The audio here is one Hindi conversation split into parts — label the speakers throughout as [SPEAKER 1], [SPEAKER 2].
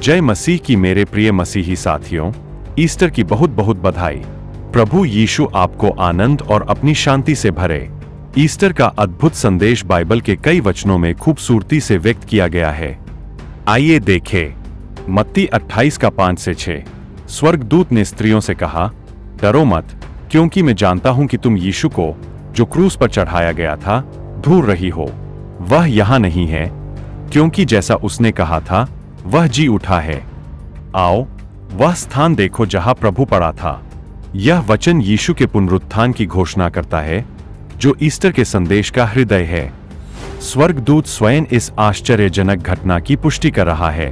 [SPEAKER 1] जय मसीह की मेरे प्रिय मसीही साथियों, ईस्टर की बहुत बहुत बधाई। प्रभु यीशु आपको आनंद और अपनी शांति से भरे। ईस्टर का अद्भुत संदेश बाइबल के कई वचनों में खूबसूरती से व्यक्त किया गया है। आइए देखें। मत्ती 28 का 5 से 6। स्वर्गदूत ने स्त्रियों से कहा, डरो मत, क्योंकि मैं जानता हूं कि तुम यीशु को, जो क्रूस पर चढ़ाया गया था, ढूंढ रही हो। वह यहां नहीं है, क्योंकि जैसा उसने कहा था वह जी उठा है। आओ, वह स्थान देखो जहां प्रभु पड़ा था। यह वचन यीशु के पुनरुत्थान की घोषणा करता है, जो ईस्टर के संदेश का हृदय है। स्वर्गदूत स्वयं इस आश्चर्यजनक घटना की पुष्टि कर रहा है।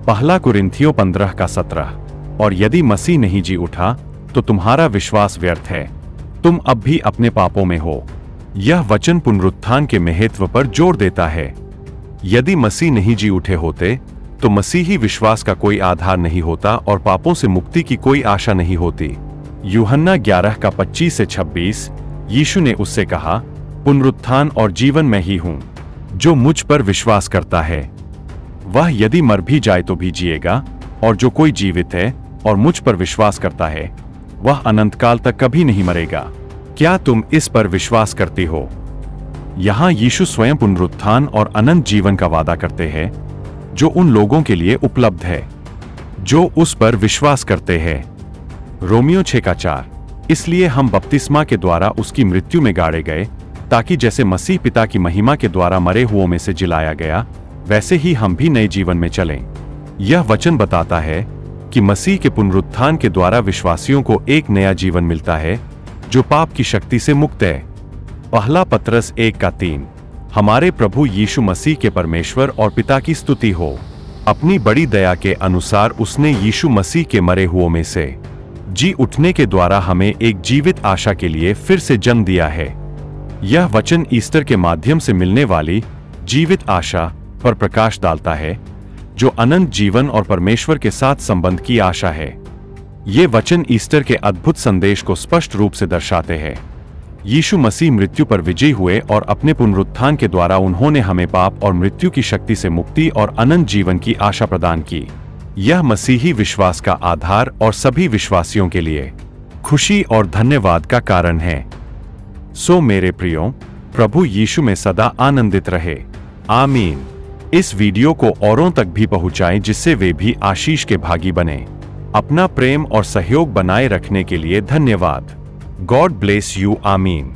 [SPEAKER 1] पहला कुरिन्थियों 15 का 17। और यदि मसीह नहीं जी उठा तो तुम्हारा विश्वास व्यर्थ है, तुम अब भी अपने पापों में हो। यह वचन पुनरुत्थान के महत्व पर जोर देता है। यदि मसीह नहीं जी उठे होते तो मसीही विश्वास का कोई आधार नहीं होता और पापों से मुक्ति की कोई आशा नहीं होती। यूहन्ना 11 का 25 से 26। यीशु ने उससे कहा, पुनरुत्थान और जीवन मैं ही हूं। जो मुझ पर विश्वास करता है, वह यदि मर भी जाए तो भी जिएगा, और जो कोई जीवित है और मुझ पर विश्वास करता है, वह अनंत काल तक कभी नहीं मरेगा। क्या तुम इस पर विश्वास करती हो? यहां यीशु स्वयं पुनरुत्थान और अनंत जीवन का वादा करते हैं, जो उन लोगों के लिए उपलब्ध है जो उस पर विश्वास करते हैं। रोमियो 6 का 4। इसलिए हम बपतिस्मा के द्वारा उसकी मृत्यु में गाड़े गए, ताकि जैसे मसीह पिता की महिमा के द्वारा मरे हुओं में से जिलाया गया, वैसे ही हम भी नए जीवन में चलें। यह वचन बताता है कि मसीह के पुनरुत्थान के द्वारा विश्वासियों को एक नया जीवन मिलता है, जो पाप की शक्ति से मुक्त है। पहला पतरस 1 का 3। हमारे प्रभु यीशु मसीह के परमेश्वर और पिता की स्तुति हो। अपनी बड़ी दया के अनुसार उसने यीशु मसीह के मरे हुओं में से जी उठने के द्वारा हमें एक जीवित आशा के लिए फिर से जन्म दिया है। यह वचन ईस्टर के माध्यम से मिलने वाली जीवित आशा पर प्रकाश डालता है, जो अनंत जीवन और परमेश्वर के साथ संबंध की आशा है। ये वचन ईस्टर के अद्भुत संदेश को स्पष्ट रूप से दर्शाते हैं। यीशु मसीह मृत्यु पर विजयी हुए और अपने पुनरुत्थान के द्वारा उन्होंने हमें पाप और मृत्यु की शक्ति से मुक्ति और अनंत जीवन की आशा प्रदान की। यह मसीही विश्वास का आधार और सभी विश्वासियों के लिए खुशी और धन्यवाद का कारण है। सो मेरे प्रियो, प्रभु यीशु में सदा आनंदित रहे। आमीन। इस वीडियो को औरों तक भी पहुंचाएं, जिससे वे भी आशीष के भागी बने। अपना प्रेम और सहयोग बनाए रखने के लिए धन्यवाद। God bless you. आमीन।